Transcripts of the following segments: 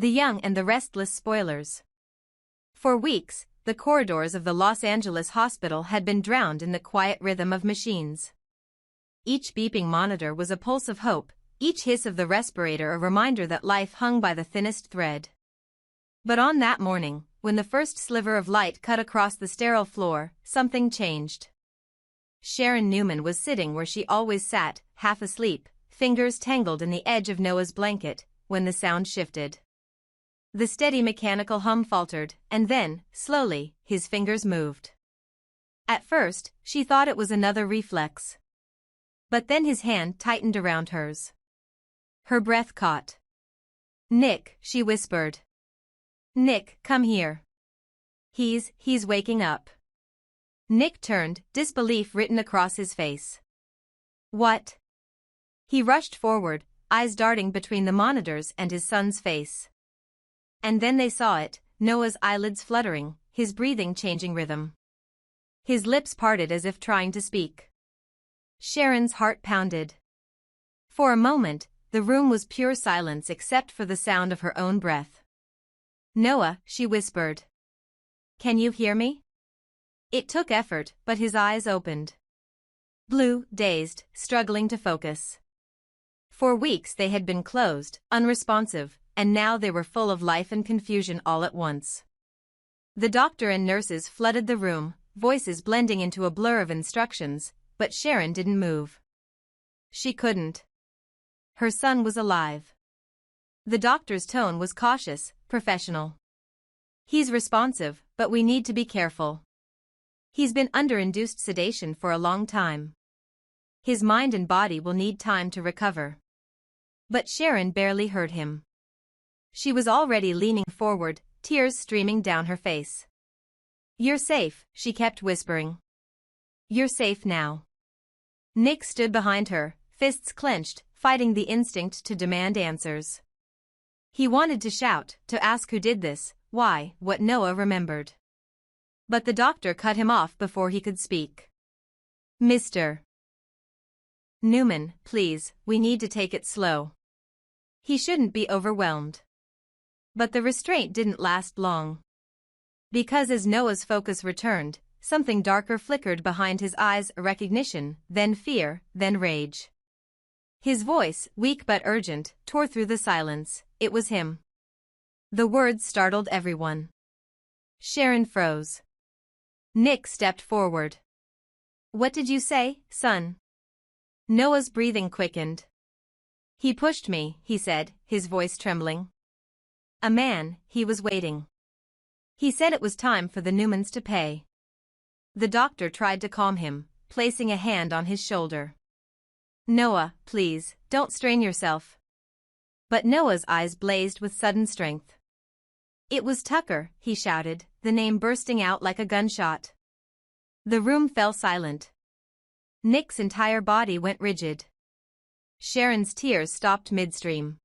The Young and the Restless Spoilers. For weeks, the corridors of the Los Angeles hospital had been drowned in the quiet rhythm of machines. Each beeping monitor was a pulse of hope, each hiss of the respirator a reminder that life hung by the thinnest thread. But on that morning, when the first sliver of light cut across the sterile floor, something changed. Sharon Newman was sitting where she always sat, half asleep, fingers tangled in the edge of Noah's blanket, when the sound shifted. The steady mechanical hum faltered, and then, slowly, his fingers moved. At first, she thought it was another reflex. But then his hand tightened around hers. Her breath caught. "Nick," she whispered. "Nick, come here. He's waking up." Nick turned, disbelief written across his face. "What?" He rushed forward, eyes darting between the monitors and his son's face. And then they saw it, Noah's eyelids fluttering, his breathing changing rhythm. His lips parted as if trying to speak. Sharon's heart pounded. For a moment, the room was pure silence except for the sound of her own breath. "Noah," she whispered. "Can you hear me?" It took effort, but his eyes opened. Blue, dazed, struggling to focus. For weeks they had been closed, unresponsive, and now they were full of life and confusion all at once. The doctor and nurses flooded the room, voices blending into a blur of instructions, but Sharon didn't move. She couldn't. Her son was alive. The doctor's tone was cautious, professional. "He's responsive, but we need to be careful. He's been under induced sedation for a long time. His mind and body will need time to recover." But Sharon barely heard him. She was already leaning forward, tears streaming down her face. "You're safe," she kept whispering. "You're safe now." Nick stood behind her, fists clenched, fighting the instinct to demand answers. He wanted to shout, to ask who did this, why, what Noah remembered. But the doctor cut him off before he could speak. "Mr. Newman, please, we need to take it slow. He shouldn't be overwhelmed." But the restraint didn't last long. Because as Noah's focus returned, something darker flickered behind his eyes, recognition, then fear, then rage. His voice, weak but urgent, tore through the silence. It was him. The words startled everyone. Sharon froze. Nick stepped forward. "What did you say, son?" Noah's breathing quickened. "He pushed me," he said, his voice trembling. "A man, he was waiting. He said it was time for the Newmans to pay." The doctor tried to calm him, placing a hand on his shoulder. "Noah, please, don't strain yourself." But Noah's eyes blazed with sudden strength. "It was Tucker," he shouted, the name bursting out like a gunshot. The room fell silent. Nick's entire body went rigid. Sharon's tears stopped midstream.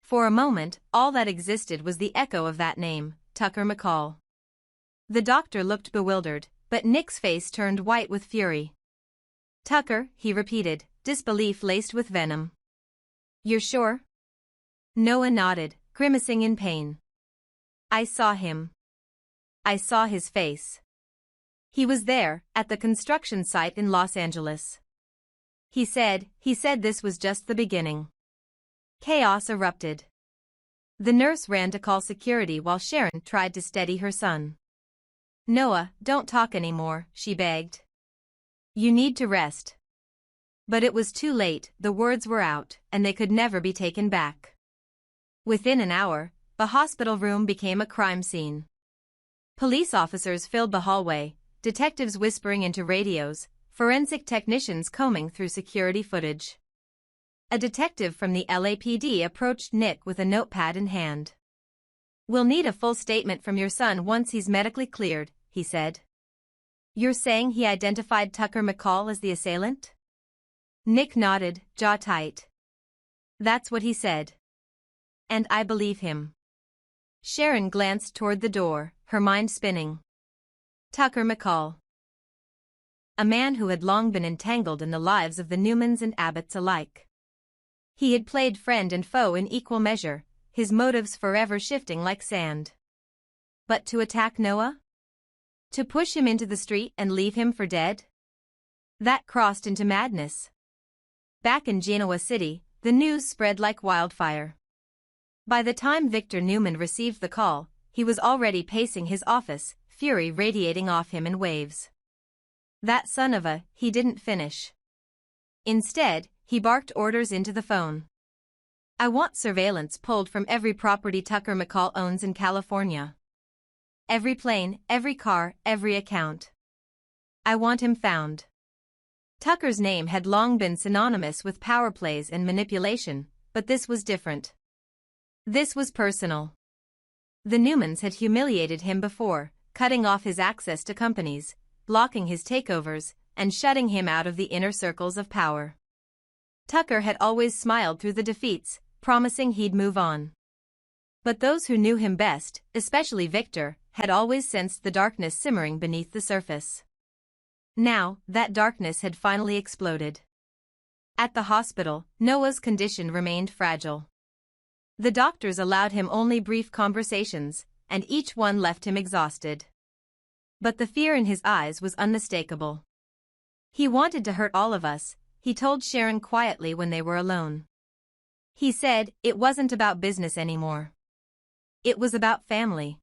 For a moment, all that existed was the echo of that name, Tucker McCall. The doctor looked bewildered, but Nick's face turned white with fury. "Tucker," he repeated, disbelief laced with venom. "You're sure?" Noah nodded, grimacing in pain. "I saw him. I saw his face. He was there, at the construction site in Los Angeles. He said this was just the beginning." Chaos erupted. The nurse ran to call security while Sharon tried to steady her son. "Noah, don't talk anymore," she begged. "You need to rest." But it was too late, the words were out, and they could never be taken back. Within an hour, the hospital room became a crime scene. Police officers filled the hallway, detectives whispering into radios, forensic technicians combing through security footage. A detective from the LAPD approached Nick with a notepad in hand. "We'll need a full statement from your son once he's medically cleared," he said. "You're saying he identified Tucker McCall as the assailant?" Nick nodded, jaw tight. "That's what he said. And I believe him." Sharon glanced toward the door, her mind spinning. Tucker McCall. A man who had long been entangled in the lives of the Newmans and Abbotts alike. He had played friend and foe in equal measure, his motives forever shifting like sand. But to attack Noah? To push him into the street and leave him for dead? That crossed into madness. Back in Genoa City, the news spread like wildfire. By the time Victor Newman received the call, he was already pacing his office, fury radiating off him in waves. That son of a, he didn't finish. Instead, he barked orders into the phone. I want surveillance pulled from every property Tucker McCall owns in California. Every plane, every car, every account. I want him found. Tucker's name had long been synonymous with power plays and manipulation, but this was different. This was personal. The Newmans had humiliated him before, cutting off his access to companies, blocking his takeovers, and shutting him out of the inner circles of power. Tucker had always smiled through the defeats, promising he'd move on. But those who knew him best, especially Victor, had always sensed the darkness simmering beneath the surface. Now, that darkness had finally exploded. At the hospital, Noah's condition remained fragile. The doctors allowed him only brief conversations, and each one left him exhausted. But the fear in his eyes was unmistakable. He wanted to hurt all of us, he told Sharon quietly when they were alone. He said it wasn't about business anymore. It was about family.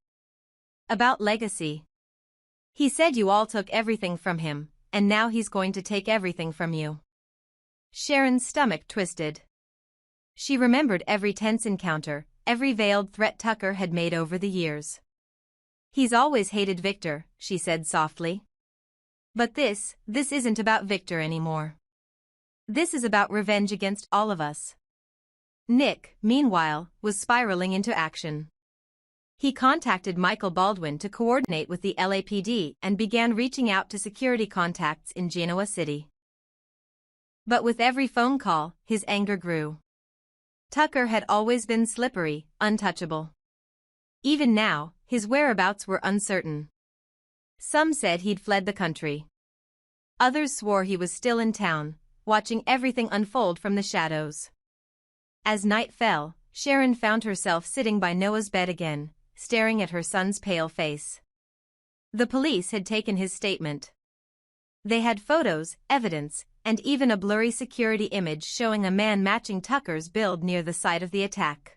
About legacy. He said you all took everything from him, and now he's going to take everything from you. Sharon's stomach twisted. She remembered every tense encounter, every veiled threat Tucker had made over the years. He's always hated Victor, she said softly. But this isn't about Victor anymore. This is about revenge against all of us. Nick, meanwhile, was spiraling into action. He contacted Michael Baldwin to coordinate with the LAPD and began reaching out to security contacts in Genoa City. But with every phone call, his anger grew. Tucker had always been slippery, untouchable. Even now, his whereabouts were uncertain. Some said he'd fled the country. Others swore he was still in town, watching everything unfold from the shadows. As night fell, Sharon found herself sitting by Noah's bed again, staring at her son's pale face. The police had taken his statement. They had photos, evidence, and even a blurry security image showing a man matching Tucker's build near the site of the attack.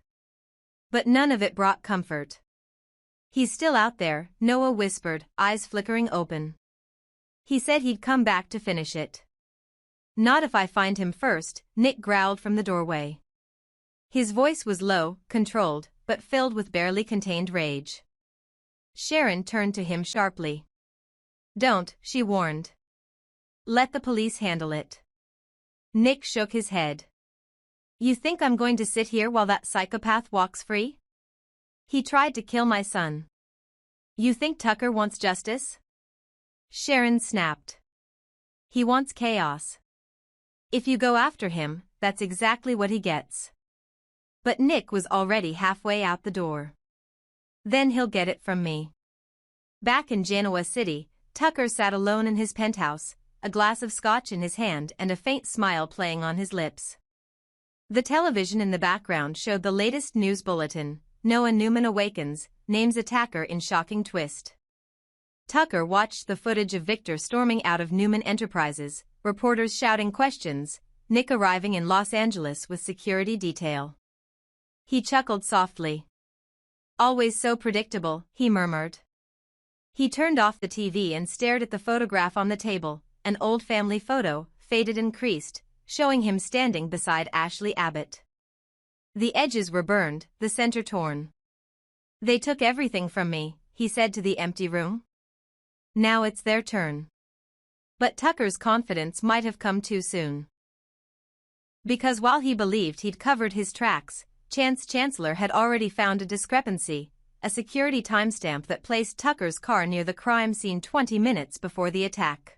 But none of it brought comfort. He's still out there, Noah whispered, eyes flickering open. He said he'd come back to finish it. Not if I find him first, Nick growled from the doorway. His voice was low, controlled, but filled with barely contained rage. Sharon turned to him sharply. Don't, she warned. Let the police handle it. Nick shook his head. You think I'm going to sit here while that psychopath walks free? He tried to kill my son. You think Tucker wants justice? Sharon snapped. He wants chaos. If you go after him, that's exactly what he gets. But Nick was already halfway out the door. Then he'll get it from me. Back in Genoa City, Tucker sat alone in his penthouse, a glass of scotch in his hand and a faint smile playing on his lips. The television in the background showed the latest news bulletin, Noah Newman awakens, names attacker in shocking twist. Tucker watched the footage of Victor storming out of Newman Enterprises, reporters shouting questions, Nick arriving in Los Angeles with security detail. He chuckled softly. Always so predictable, he murmured. He turned off the TV and stared at the photograph on the table, an old family photo, faded and creased, showing him standing beside Ashley Abbott. The edges were burned, the center torn. They took everything from me, he said to the empty room. Now it's their turn. But Tucker's confidence might have come too soon. Because while he believed he'd covered his tracks, Chance Chancellor had already found a discrepancy, a security timestamp that placed Tucker's car near the crime scene 20 minutes before the attack.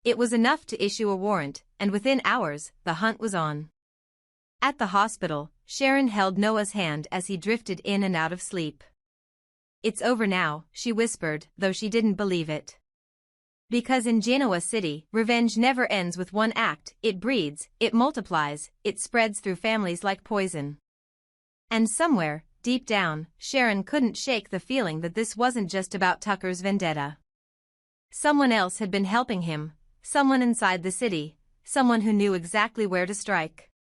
It was enough to issue a warrant, and within hours, the hunt was on. At the hospital, Sharon held Noah's hand as he drifted in and out of sleep. It's over now, she whispered, though she didn't believe it. Because in Genoa City, revenge never ends with one act, it breeds, it multiplies, it spreads through families like poison. And somewhere, deep down, Sharon couldn't shake the feeling that this wasn't just about Tucker's vendetta. Someone else had been helping him, someone inside the city, someone who knew exactly where to strike.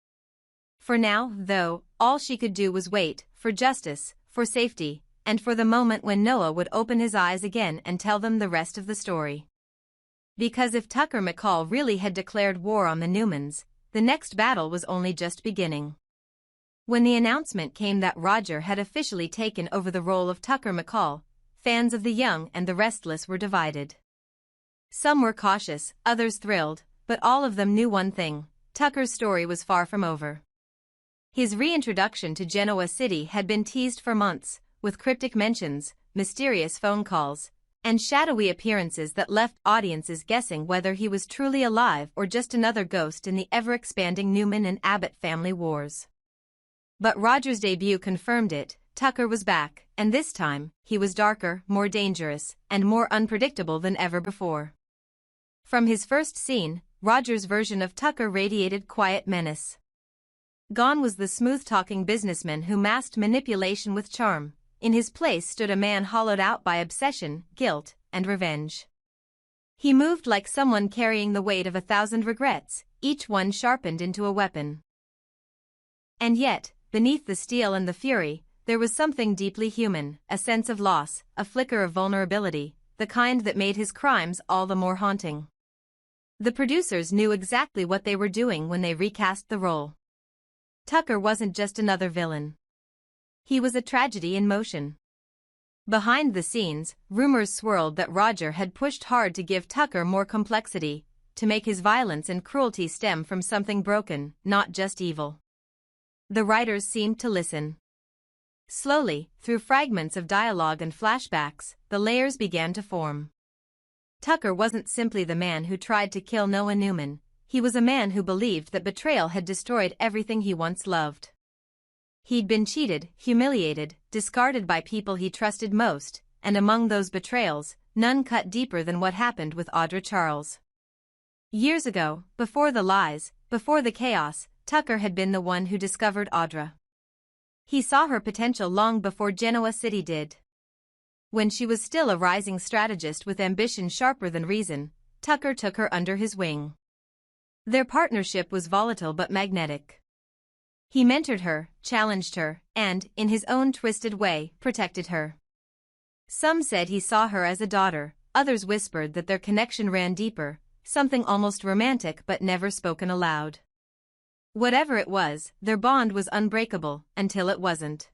For now, though, all she could do was wait, for justice, for safety, and for the moment when Noah would open his eyes again and tell them the rest of the story. Because if Tucker McCall really had declared war on the Newmans, the next battle was only just beginning. When the announcement came that Roger had officially taken over the role of Tucker McCall, fans of the young and the restless were divided. Some were cautious, others thrilled, but all of them knew one thing: Tucker's story was far from over. His reintroduction to Genoa City had been teased for months, with cryptic mentions, mysterious phone calls, and shadowy appearances that left audiences guessing whether he was truly alive or just another ghost in the ever-expanding Newman and Abbott family wars. But Roger's debut confirmed it. Tucker was back, and this time, he was darker, more dangerous, and more unpredictable than ever before. From his first scene, Roger's version of Tucker radiated quiet menace. Gone was the smooth-talking businessman who masked manipulation with charm. In his place stood a man hollowed out by obsession, guilt, and revenge. He moved like someone carrying the weight of 1,000 regrets, each one sharpened into a weapon. And yet, beneath the steel and the fury, there was something deeply human, a sense of loss, a flicker of vulnerability, the kind that made his crimes all the more haunting. The producers knew exactly what they were doing when they recast the role. Tucker wasn't just another villain. He was a tragedy in motion. Behind the scenes, rumors swirled that Roger had pushed hard to give Tucker more complexity, to make his violence and cruelty stem from something broken, not just evil. The writers seemed to listen. Slowly, through fragments of dialogue and flashbacks, the layers began to form. Tucker wasn't simply the man who tried to kill Noah Newman, he was a man who believed that betrayal had destroyed everything he once loved. He'd been cheated, humiliated, discarded by people he trusted most, and among those betrayals, none cut deeper than what happened with Audra Charles. Years ago, before the lies, before the chaos, Tucker had been the one who discovered Audra. He saw her potential long before Genoa City did. When she was still a rising strategist with ambition sharper than reason, Tucker took her under his wing. Their partnership was volatile but magnetic. He mentored her, challenged her, and, in his own twisted way, protected her. Some said he saw her as a daughter, others whispered that their connection ran deeper, something almost romantic but never spoken aloud. Whatever it was, their bond was unbreakable, until it wasn't.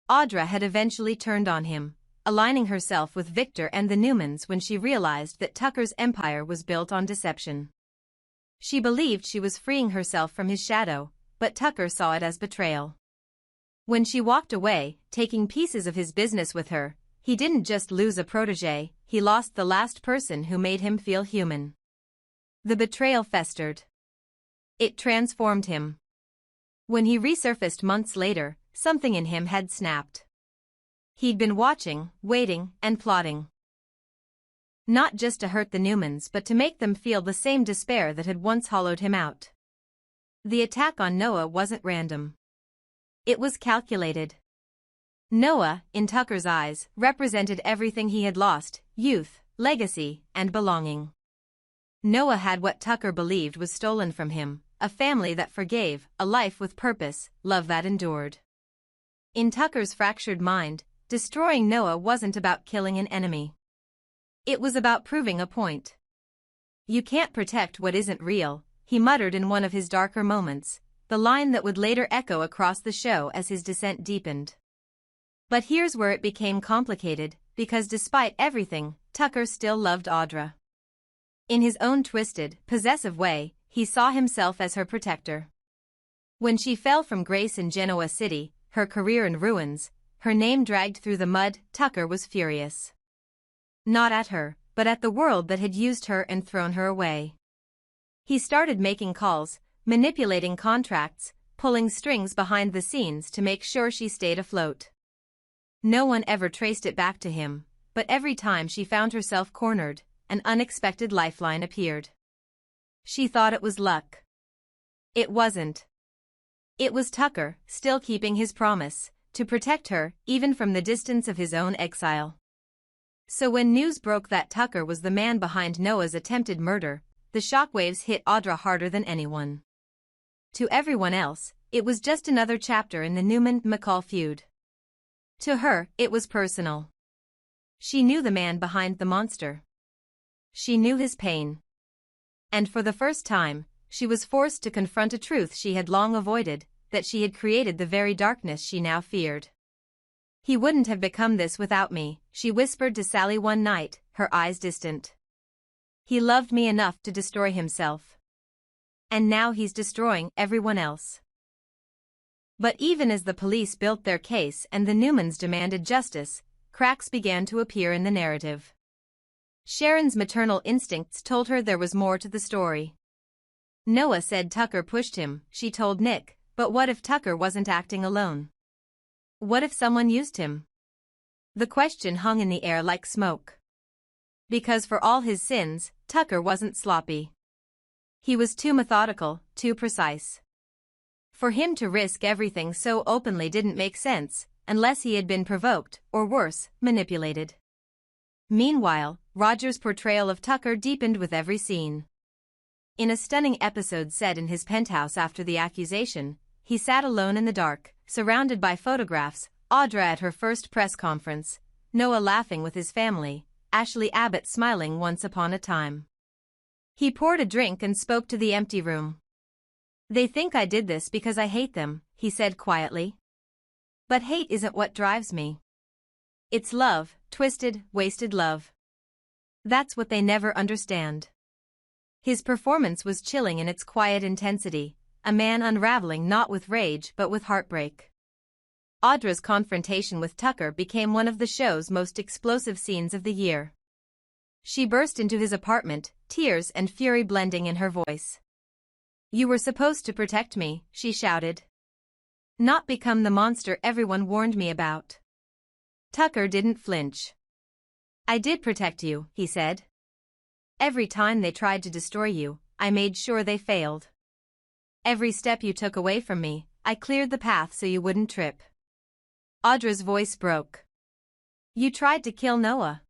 Audra had eventually turned on him, aligning herself with Victor and the Newmans when she realized that Tucker's empire was built on deception. She believed she was freeing herself from his shadow, but Tucker saw it as betrayal. When she walked away, taking pieces of his business with her, he didn't just lose a protégé, he lost the last person who made him feel human. The betrayal festered. It transformed him. When he resurfaced months later, something in him had snapped. He'd been watching, waiting, and plotting. Not just to hurt the Newmans but to make them feel the same despair that had once hollowed him out. The attack on Noah wasn't random. It was calculated. Noah, in Tucker's eyes, represented everything he had lost: youth, legacy, and belonging. Noah had what Tucker believed was stolen from him: a family that forgave, a life with purpose, love that endured. In Tucker's fractured mind, destroying Noah wasn't about killing an enemy. It was about proving a point. "You can't protect what isn't real," he muttered in one of his darker moments, the line that would later echo across the show as his descent deepened. But here's where it became complicated, because despite everything, Tucker still loved Audra. In his own twisted, possessive way, he saw himself as her protector. When she fell from grace in Genoa City, her career in ruins, her name dragged through the mud, Tucker was furious. Not at her, but at the world that had used her and thrown her away. He started making calls, manipulating contracts, pulling strings behind the scenes to make sure she stayed afloat. No one ever traced it back to him, but every time she found herself cornered, an unexpected lifeline appeared. She thought it was luck. It wasn't. It was Tucker, still keeping his promise, to protect her, even from the distance of his own exile. So when news broke that Tucker was the man behind Noah's attempted murder, the shockwaves hit Audra harder than anyone. To everyone else, it was just another chapter in the Newman-McCall feud. To her, it was personal. She knew the man behind the monster. She knew his pain. And for the first time, she was forced to confront a truth she had long avoided, that she had created the very darkness she now feared. "He wouldn't have become this without me," she whispered to Sally one night, her eyes distant. "He loved me enough to destroy himself. And now he's destroying everyone else." But even as the police built their case and the Newmans demanded justice, cracks began to appear in the narrative. Sharon's maternal instincts told her there was more to the story. Noah said Tucker pushed him, she told Nick, but what if Tucker wasn't acting alone? What if someone used him? The question hung in the air like smoke. Because for all his sins, Tucker wasn't sloppy. He was too methodical, too precise. For him to risk everything so openly didn't make sense, unless he had been provoked, or worse, manipulated. Meanwhile, Roger's portrayal of Tucker deepened with every scene. In a stunning episode set in his penthouse after the accusation, he sat alone in the dark, surrounded by photographs, Audra at her first press conference, Noah laughing with his family, Ashley Abbott smiling once upon a time. He poured a drink and spoke to the empty room. "They think I did this because I hate them," he said quietly. "But hate isn't what drives me. It's love, twisted, wasted love. That's what they never understand." His performance was chilling in its quiet intensity, a man unraveling not with rage but with heartbreak. Audra's confrontation with Tucker became one of the show's most explosive scenes of the year. She burst into his apartment, tears and fury blending in her voice. "You were supposed to protect me," she shouted. "Not become the monster everyone warned me about." Tucker didn't flinch. "I did protect you," he said. "Every time they tried to destroy you, I made sure they failed. Every step you took away from me, I cleared the path so you wouldn't trip." Audra's voice broke. "You tried to kill Noah.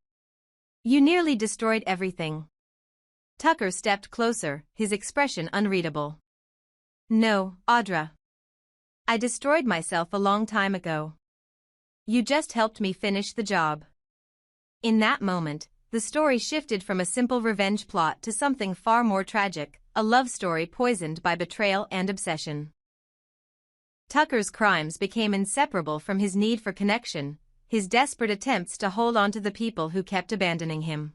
You nearly destroyed everything." Tucker stepped closer, his expression unreadable. "No, Audra. I destroyed myself a long time ago. You just helped me finish the job." In that moment, the story shifted from a simple revenge plot to something far more tragic, a love story poisoned by betrayal and obsession. Tucker's crimes became inseparable from his need for connection, his desperate attempts to hold on to the people who kept abandoning him.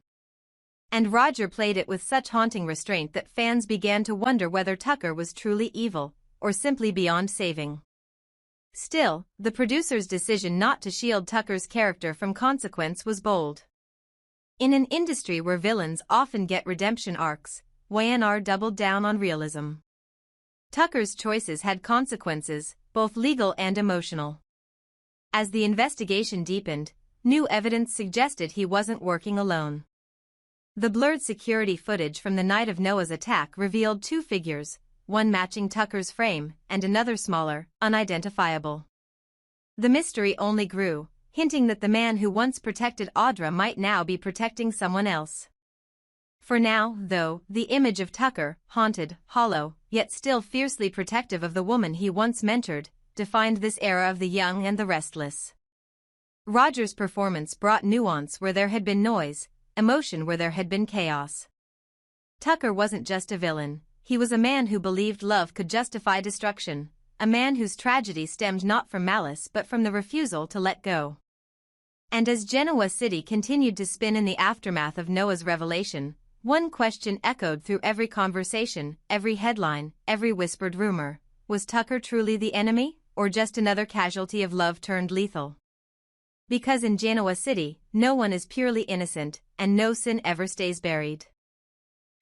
And Roger played it with such haunting restraint that fans began to wonder whether Tucker was truly evil, or simply beyond saving. Still, the producer's decision not to shield Tucker's character from consequence was bold. In an industry where villains often get redemption arcs, Y&R doubled down on realism. Tucker's choices had consequences, both legal and emotional. As the investigation deepened, new evidence suggested he wasn't working alone. The blurred security footage from the night of Noah's attack revealed two figures, one matching Tucker's frame and another smaller, unidentifiable. The mystery only grew, hinting that the man who once protected Audra might now be protecting someone else. For now, though, the image of Tucker, haunted, hollow, yet still fiercely protective of the woman he once mentored, defined this era of the young and the restless. Roger's performance brought nuance where there had been noise, emotion where there had been chaos. Tucker wasn't just a villain, he was a man who believed love could justify destruction, a man whose tragedy stemmed not from malice but from the refusal to let go. And as Genoa City continued to spin in the aftermath of Noah's revelation, one question echoed through every conversation, every headline, every whispered rumor: was Tucker truly the enemy, or just another casualty of love turned lethal? Because in Genoa City, no one is purely innocent, and no sin ever stays buried.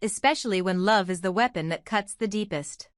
Especially when love is the weapon that cuts the deepest.